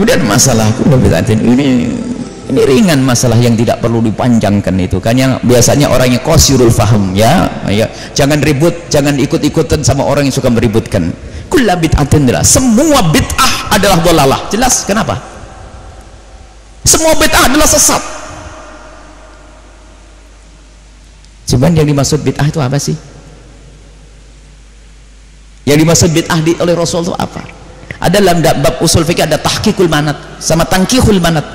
Kemudian masalah kullu bid'atin ini ringan, masalah yang tidak perlu dipanjangkan itu kan, yang biasanya orangnya qasirul faham ya, jangan ribut, jangan ikut-ikutan sama orang yang suka meributkan. Kullu bid'atin adalah semua bid'ah adalah dhalalah. Jelas kenapa? Semua bid'ah adalah sesat. Cuman yang dimaksud bid'ah itu apa sih? Yang dimaksud bid'ah oleh Rasul itu apa? Ada dalam bab usul fikih ada tahqiqul manat sama tangkihul manat.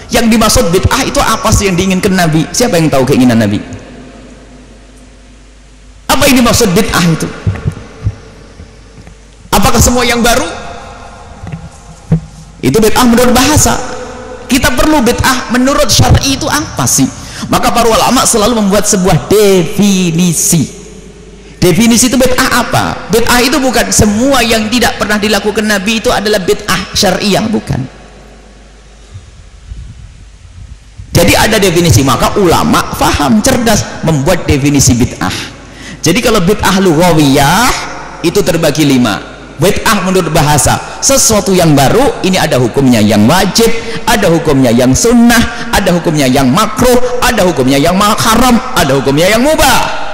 Yang dimaksud bid'ah itu apa sih yang diinginkan Nabi? Siapa yang tahu keinginan Nabi? Apa yang dimaksud bid'ah itu? Apakah semua yang baru? Itu bid'ah menurut bahasa. Kita perlu bid'ah menurut syar'i itu apa sih? Maka para ulama selalu membuat sebuah definisi. Definisi itu bid'ah apa? Bid'ah itu bukan semua yang tidak pernah dilakukan Nabi itu adalah bid'ah syariah, bukan. Jadi ada definisi, maka ulama faham, cerdas membuat definisi bid'ah. Jadi kalau bid'ah lughawiyah itu terbagi 5. Bid'ah menurut bahasa, sesuatu yang baru, ini ada hukumnya yang wajib, ada hukumnya yang sunnah, ada hukumnya yang makruh, ada hukumnya yang haram, ada hukumnya yang mubah.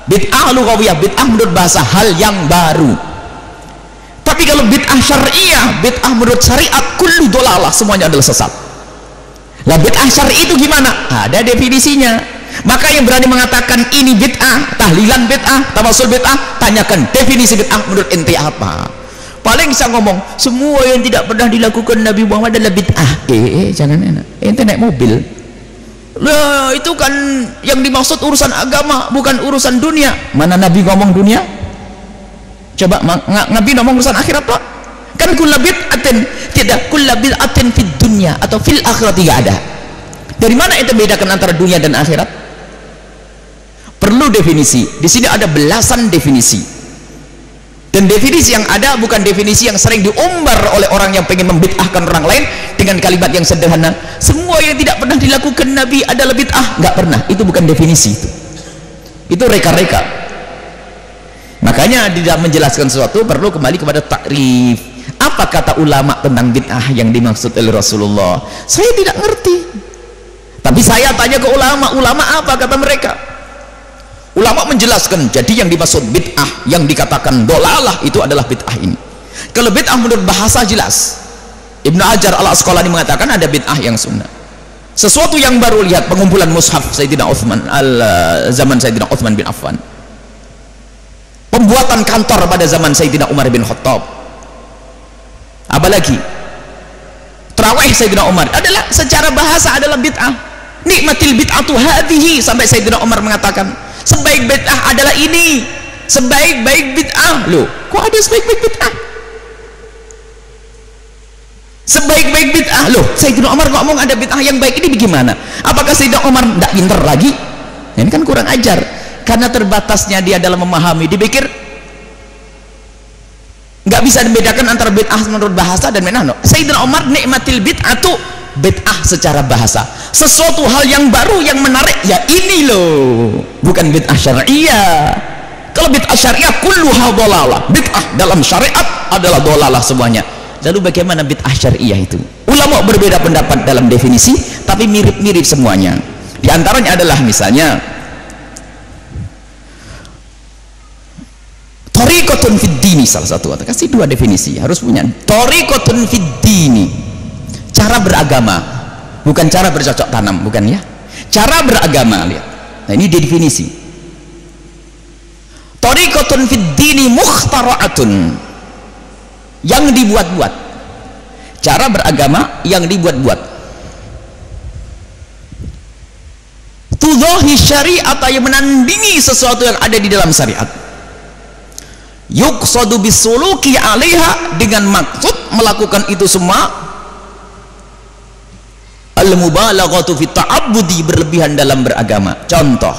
Bid'ah lughawiyah, bid'ah menurut bahasa, hal yang baru. Tapi kalau bid'ah syariah, bid'ah menurut syariat, kullu dhalalah, semuanya adalah sesat. Lah bid'ah syar'i itu gimana? Ada definisinya. Maka yang berani mengatakan ini bid'ah, tahlilan bid'ah, tawasul bid'ah, tanyakan definisi bid'ah menurut ente apa. Paling bisa ngomong semua yang tidak pernah dilakukan Nabi Muhammad adalah bid'ah. Jangan enak, ente naik mobil. Lah itu kan yang dimaksud urusan agama, bukan urusan dunia. Mana Nabi ngomong dunia? Coba Nabi ngomong urusan akhirat Pak. Kan kullu bid'atin, tidak kullu bid'atin fid dunya atau fil akhirat, tidak ada. Dari mana itu bedakan antara dunia dan akhirat? Perlu definisi. Di sini ada belasan definisi. Dan definisi yang ada bukan definisi yang sering diumbar oleh orang yang pengen membid'ahkan orang lain dengan kalimat yang sederhana. Semua yang tidak pernah dilakukan Nabi adalah bid'ah. Nggak pernah. Itu bukan definisi itu. Itu reka-reka. Makanya di dalam menjelaskan sesuatu perlu kembali kepada takrif. Apa kata ulama tentang bid'ah yang dimaksud oleh Rasulullah? Saya tidak ngerti. Tapi saya tanya ke ulama, ulama apa kata mereka? Ulama menjelaskan, jadi yang dimaksud bid'ah yang dikatakan dhalalah itu adalah bid'ah ini. Kalau bid'ah menurut bahasa jelas. Ibnu Hajar al-Asqalani mengatakan ada bid'ah yang sunnah. Sesuatu yang baru, lihat pengumpulan mushaf Sayyidina Utsman zaman Sayyidina Utsman bin Affan. Pembuatan kantor pada zaman Sayyidina Umar bin Khattab. Apalagi tarawih Sayyidina Umar adalah secara bahasa adalah bid'ah. Nikmatil bid'atu hadhihi, sampai Sayyidina Umar mengatakan sebaik bid'ah adalah ini, sebaik-baik bid'ah. Loh, kok ada sebaik-baik bid'ah? Sebaik-baik bid'ah. Loh, Sayyidina Umar ngomong ada bid'ah yang baik, ini bagaimana? Apakah Sayyidina Umar tidak pintar lagi? Ini kan kurang ajar. Karena terbatasnya dia dalam memahami, dipikir nggak bisa membedakan antara bid'ah menurut bahasa dan bid'ah. Sayyidina Umar nikmatil bid'atu, bid'ah secara bahasa, sesuatu hal yang baru yang menarik, ya ini loh, bukan bid'ah syariah. Kalau bid'ah syariah kulluha dhalalah, bid'ah dalam syariat adalah dhalalah semuanya. Lalu bagaimana bid'ah syariah itu? Ulama berbeda pendapat dalam definisi, tapi mirip-mirip semuanya. Di antaranya adalah misalnya thariqatun fid dini, salah satu. Kasih dua definisi, harus punya. Thariqatun fid dini, cara beragama, bukan cara bercocok tanam, bukan ya, cara beragama. Lihat, nah ini definisi. Thariqatun fid dini mukhtara'atun, yang dibuat-buat, cara beragama yang dibuat-buat. Tudhahi syariat, yang menandingi sesuatu yang ada di dalam syariat. Yuqsadu bisuluki 'alaiha, dengan maksud melakukan itu semua. Al-mubalaghatu fi ta'abbudi, berlebihan dalam beragama. Contoh,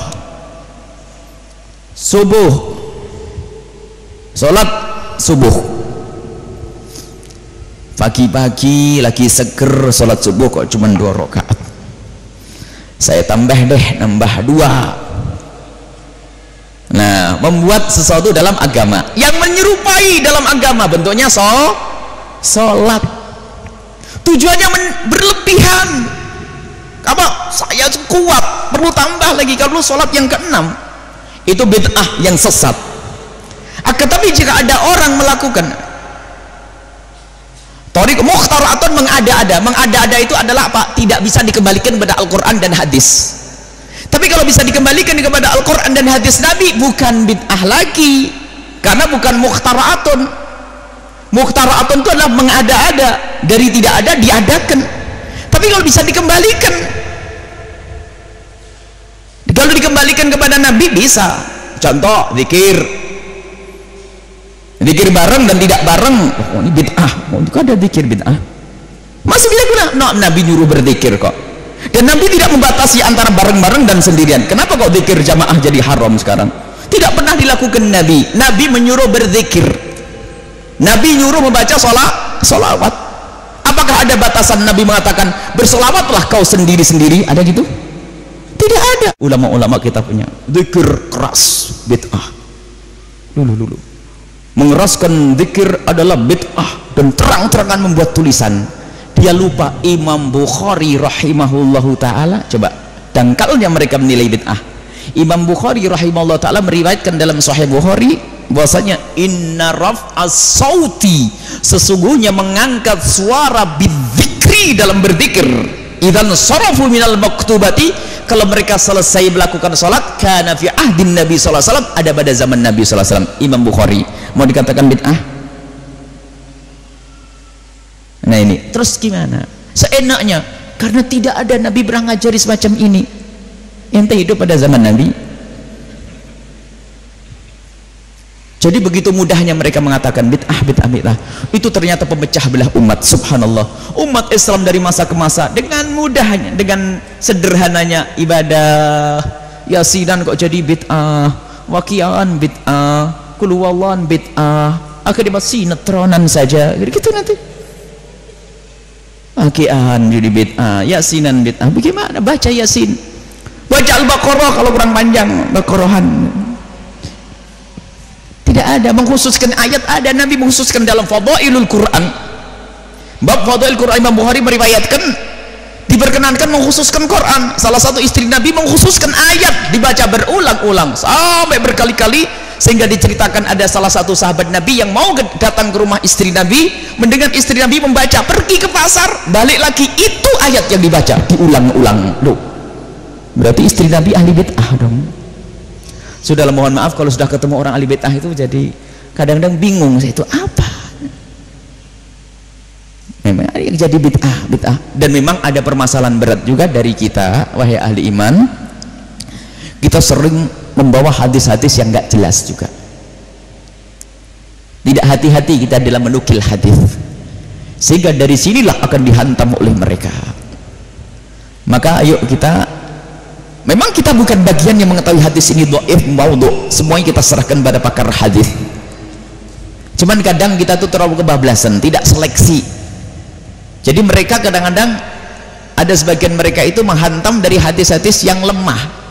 subuh, sholat subuh, pagi-pagi lagi seger sholat subuh kok cuma 2 rakaat, saya tambah deh, nambah 2. Nah, membuat sesuatu dalam agama yang menyerupai dalam agama, bentuknya sholat. tujuannya berlebihan. Apa? Saya kuat, perlu tambah lagi kalau sholat yang keenam. Itu bid'ah yang sesat. Tetapi jika ada orang melakukan thariq mukhtara'atun, mengada-ada itu adalah apa? Tidak bisa dikembalikan kepada Al-Quran dan hadis. Tapi kalau bisa dikembalikan kepada Al-Quran dan hadis Nabi, bukan bid'ah lagi, karena bukan mukhtara'atun. Mukhtara'atun itu adalah mengada-ada, dari tidak ada diadakan. Tapi kalau bisa dikembalikan, kalau dikembalikan kepada Nabi bisa. Contoh zikir bareng dan tidak bareng, oh ini bid'ah. Oh itu ada zikir bid'ah, masih bisa guna. No, Nabi nyuruh berzikir kok, dan Nabi tidak membatasi antara bareng-bareng dan sendirian. Kenapa kok zikir jamaah jadi haram sekarang? Tidak pernah dilakukan Nabi. Nabi menyuruh berzikir, Nabi nyuruh membaca sholawat. Apakah ada batasan Nabi mengatakan bersolawatlah kau sendiri-sendiri? Ada gitu? Tidak ada. Ulama-ulama kita punya zikir keras bid'ah. Dulu mengeraskan zikir adalah bid'ah, dan terang-terangan membuat tulisan. Dia lupa Imam Bukhari rahimahullahu ta'ala. Coba dangkalnya mereka menilai bid'ah. Imam Bukhari rahimahullahu ta'ala meriwayatkan dalam Sahih Bukhari bahwasanya inna raf'as sauti, sesungguhnya mengangkat suara bidzikri dalam berzikir, idzan sarafu minal maktubati, kalau mereka selesai melakukan sholat, kana fi ahdin Nabi sallallahu alaihi wasallam, ada pada zaman Nabi sallallahu alaihi wasallam. Imam Bukhari mau dikatakan bid'ah? Nah ini terus gimana? Seenaknya, karena tidak ada Nabi pernah ngajari semacam ini. Ente hidup pada zaman Nabi. Jadi begitu mudahnya mereka mengatakan bid'ah. Itu ternyata pemecah belah umat. Subhanallah, umat Islam dari masa ke masa dengan mudahnya, dengan sederhananya ibadah yasinan kok jadi bid'ah, waqi'an bid'ah, qul huwallahu bid'ah, akhirnya sinetronan saja gitu nanti. Waqi'an jadi bid'ah, yasinan bid'ah. Bagaimana baca yasin? Baca Al-Baqarah kalau kurang panjang, Baqarahan. Tidak ada mengkhususkan ayat. Ada Nabi mengkhususkan dalam Fadailul Quran, bab Fadail Quran. Imam Bukhari meriwayatkan diperkenankan mengkhususkan Quran. Salah satu istri Nabi mengkhususkan ayat, dibaca berulang-ulang sampai berkali-kali, sehingga diceritakan ada salah satu sahabat Nabi yang mau datang ke rumah istri Nabi, mendengar istri Nabi membaca, pergi ke pasar, balik lagi, itu ayat yang dibaca diulang-ulang. Loh, berarti istri Nabi ahli bid'ah dong. Sudahlah, mohon maaf kalau sudah ketemu orang ahli bid'ah itu jadi kadang-kadang bingung, saya itu apa? Memang ada yang jadi bid'ah. Dan memang ada permasalahan berat juga dari kita, wahai ahli iman. Kita sering membawa hadis-hadis yang nggak jelas juga. Tidak hati-hati kita dalam menukil hadis, sehingga dari sinilah akan dihantam oleh mereka. Maka ayo kita, memang kita bukan bagian yang mengetahui hadis ini dhaif maudhu, semuanya kita serahkan pada pakar hadis. Cuman kadang kita tuh terlalu kebablasan, tidak seleksi. Jadi mereka kadang-kadang ada sebagian mereka itu menghantam dari hadis-hadis yang lemah.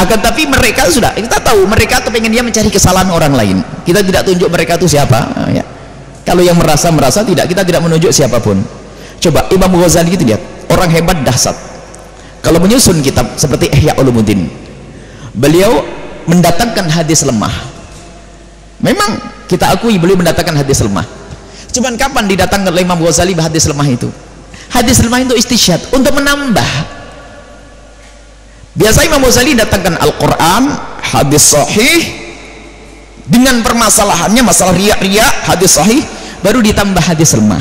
Akan tapi mereka sudah, kita tahu mereka tuh pengen dia mencari kesalahan orang lain. Kita tidak tunjuk mereka itu siapa, ya. Kalau yang merasa tidak, kita tidak menunjuk siapapun. Coba Imam Ghazali itu lihat, orang hebat dahsyat. Kalau menyusun kitab seperti Ihya Ulumuddin, beliau mendatangkan hadis lemah. Memang kita akui beliau mendatangkan hadis lemah. Cuman kapan didatangkan oleh Imam Ghazali hadis lemah itu? Hadis lemah itu istisyad untuk menambah. Biasa Imam Ghazali datangkan Al-Quran, hadis sahih dengan permasalahannya, masalah riya, hadis sahih, baru ditambah hadis lemah.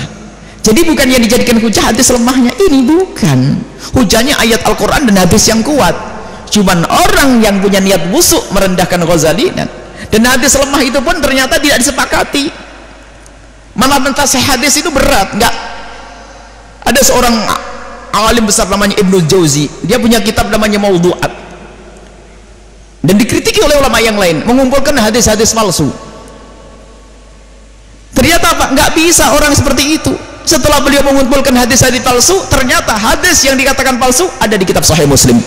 Jadi bukan yang dijadikan hujah hadis lemahnya ini, bukan. Hujahnya ayat Al-Quran dan hadis yang kuat. Cuman orang yang punya niat busuk merendahkan Ghazali, dan hadis lemah itu pun ternyata tidak disepakati. Malah mentasih hadis itu berat. Enggak. Ada seorang alim besar namanya Ibnu Jauzi, dia punya kitab namanya Maudhu'at, dan dikritiki oleh ulama yang lain mengumpulkan hadis-hadis palsu. Ternyata apa? Nggak bisa orang seperti itu. Setelah beliau mengumpulkan hadis-hadis palsu, ternyata hadis yang dikatakan palsu ada di kitab Sahih Muslim.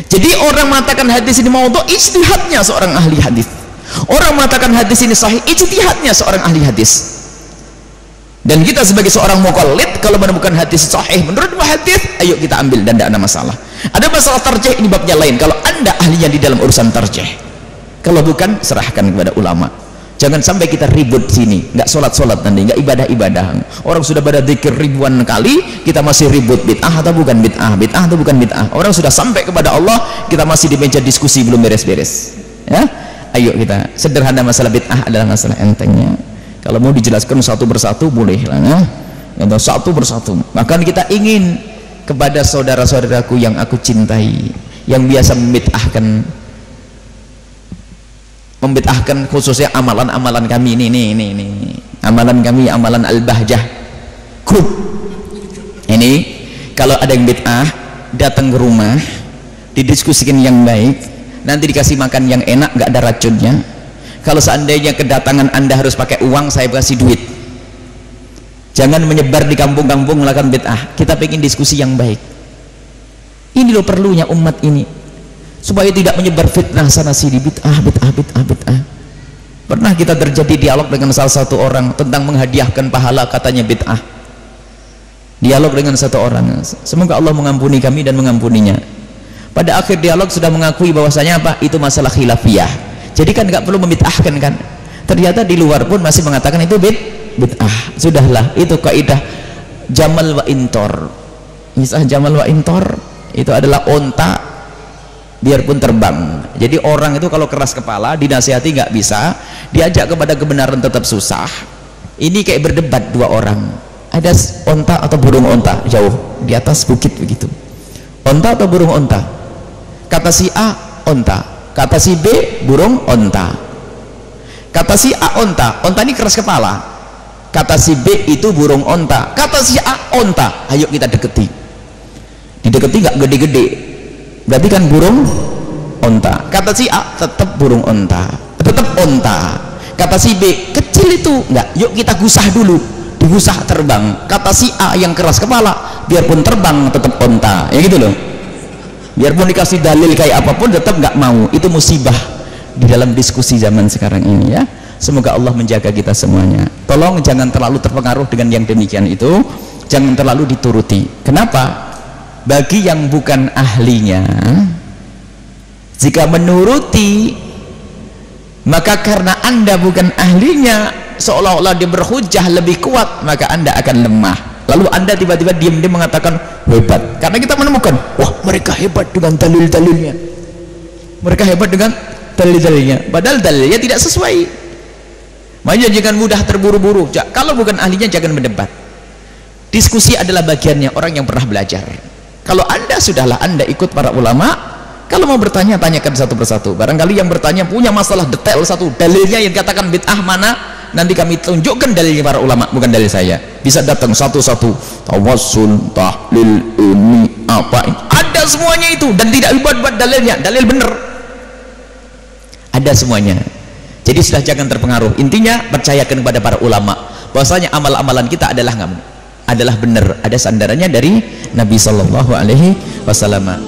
Jadi orang mengatakan hadis ini maudhu', ijtihadnya seorang ahli hadis. Orang mengatakan hadis ini sahih, ijtihadnya seorang ahli hadis. Dan kita sebagai seorang muqallid kalau menemukan hadis sahih menurut hadis, ayo kita ambil dan tidak ada masalah. Ada masalah tarjih, ini babnya lain. Kalau anda ahlinya di dalam urusan tarjih, kalau bukan serahkan kepada ulama. Jangan sampai kita ribut sini, nggak sholat nanti, nggak ibadah. Orang sudah pada dzikir ribuan kali, kita masih ribut bid'ah atau bukan bid'ah, bid'ah atau bukan bid'ah. Orang sudah sampai kepada Allah, kita masih di meja diskusi belum beres-beres. Ya, ayo kita sederhana, masalah bid'ah adalah masalah entengnya. Kalau mau dijelaskan satu persatu boleh lah, ya, satu persatu. Bahkan kita ingin kepada saudara-saudaraku yang aku cintai, yang biasa membid'ahkan khususnya amalan-amalan kami ini amalan kami, amalan Al-Bahjah Group ini, kalau ada yang bid'ah datang ke rumah didiskusikan yang baik, nanti dikasih makan yang enak, gak ada racunnya. Kalau seandainya kedatangan anda harus pakai uang, saya kasih duit. Jangan menyebar di kampung-kampung melakukan bid'ah. Kita pengen diskusi yang baik. Ini loh perlunya umat ini, supaya tidak menyebar fitnah sana sini, bid'ah. Pernah kita terjadi dialog dengan salah satu orang tentang menghadiahkan pahala, katanya bid'ah. Dialog dengan satu orang, semoga Allah mengampuni kami dan mengampuninya. Pada akhir dialog sudah mengakui bahwasanya apa? Itu masalah khilafiyah. Jadi kan nggak perlu membid'ahkan kan. Ternyata di luar pun masih mengatakan itu bid'ah. Sudahlah, itu kaidah Jamal wa Intor. Misal Jamal wa Intor itu adalah onta biarpun terbang. Jadi orang itu kalau keras kepala dinasihati nggak bisa, diajak kepada kebenaran tetap susah. Ini kayak berdebat dua orang, ada onta atau burung onta jauh di atas bukit begitu. Onta atau burung onta? Kata si A onta, kata si B burung onta. Kata si A onta ini keras kepala, kata si B itu burung onta, kata si A onta. Ayo kita deketi. Dideketi nggak gede-gede, berarti kan burung onta. Kata si A tetap burung onta, tetap onta. Kata si B kecil itu enggak, yuk kita gusah dulu, digusah terbang. Kata si A yang keras kepala, biarpun terbang tetap onta, ya gitu loh. Biarpun dikasih dalil kayak apapun tetap nggak mau. Itu musibah di dalam diskusi zaman sekarang ini ya. Semoga Allah menjaga kita semuanya. Tolong jangan terlalu terpengaruh dengan yang demikian itu, jangan terlalu dituruti. Kenapa? Bagi yang bukan ahlinya, jika menuruti, maka karena anda bukan ahlinya, seolah-olah dia berhujjah lebih kuat, maka anda akan lemah. Lalu anda tiba-tiba diam-diam mengatakan hebat, karena kita menemukan, wah mereka hebat dengan dalil-dalilnya, mereka hebat dengan dalil-dalilnya, padahal dalilnya tidak sesuai. Makanya jangan mudah terburu-buru. Kalau bukan ahlinya jangan berdebat. Diskusi adalah bagiannya orang yang pernah belajar. Kalau anda sudahlah, anda ikut para ulama, kalau mau bertanya tanyakan satu persatu. Barangkali yang bertanya punya masalah detail satu, dalilnya yang katakan bid'ah mana, nanti kami tunjukkan dalilnya para ulama, bukan dalil saya. Bisa datang satu-satu, tawassul, tahlil, ini apa ini, ada semuanya itu, dan tidak buat dalilnya, dalil bener ada semuanya. Jadi sudah jangan terpengaruh. Intinya percayakan kepada para ulama bahwasanya amal-amalan kita adalah benar, ada sandarannya dari Nabi Sallallahu Alaihi Wasallam.